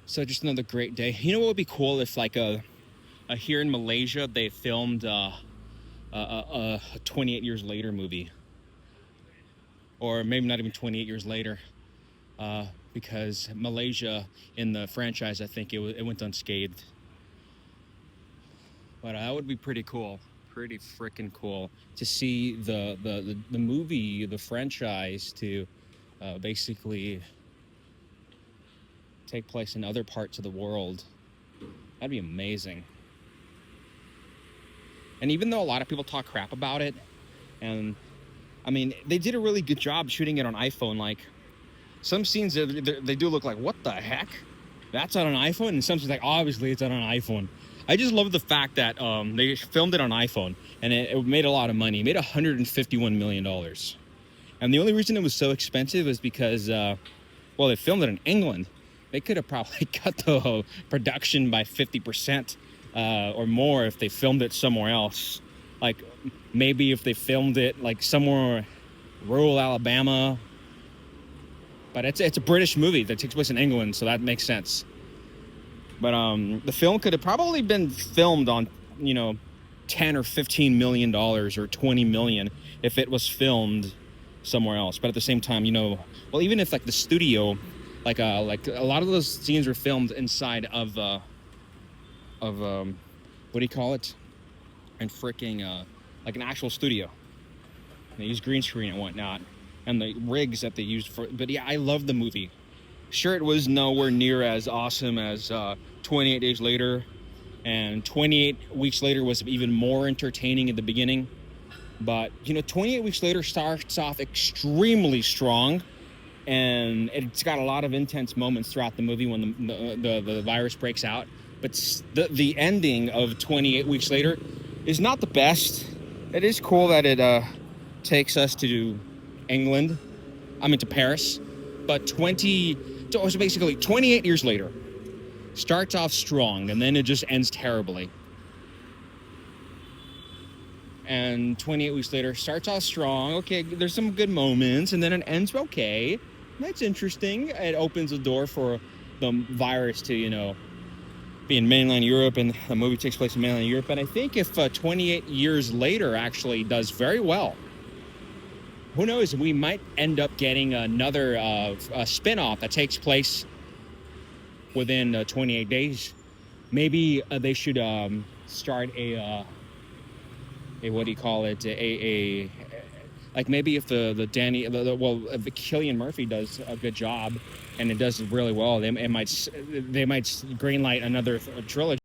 So just another great day. You know what would be cool if like a here in Malaysia they filmed a 28 years later movie, or maybe not even 28 years later, because Malaysia in the franchise, I think it went unscathed. But that would be pretty cool, pretty freaking cool to see the movie, the franchise, to basically take place in other parts of the world. That'd be amazing. And even though a lot of people talk crap about it, and I mean, they did a really good job shooting it on iPhone. Like some scenes, they do look like, what the heck? That's on an iPhone, and some scenes like obviously it's on an iPhone. I just love the fact that they filmed it on iPhone, and it made a lot of money. It made $151 million, and the only reason it was so expensive is because well, they filmed it in England. They could have probably cut the production by 50% or more if they filmed it somewhere else. Like maybe if they filmed it like somewhere rural Alabama. But it's a British movie that takes place in England, so that makes sense. But the film could have probably been filmed on, 10 or 15 million dollars or 20 million if it was filmed somewhere else. But at the same time, well, even if like the studio, like a lot of those scenes were filmed inside of what do you call it? And freaking like an actual studio. They use green screen and whatnot, and the rigs that they used for. But yeah, I love the movie. Sure, it was nowhere near as awesome as 28 Days Later, and 28 Weeks Later was even more entertaining at the beginning. But 28 Weeks Later starts off extremely strong, and it's got a lot of intense moments throughout the movie when the virus breaks out. But the ending of 28 Weeks Later is not the best. It is cool that it takes us to England. To Paris. But so basically 28 years later starts off strong, and then it just ends terribly. And 28 weeks later starts off strong. Okay, there's some good moments, and then it ends okay. That's interesting. It opens the door for the virus to, be in mainland Europe, and the movie takes place in mainland Europe. And I think if 28 years later actually does very well, who knows, we might end up getting another spin-off that takes place within 28 days. Maybe they should start a what do you call it? A like maybe if the if the Cillian Murphy does a good job and it does really well, they might greenlight another trilogy.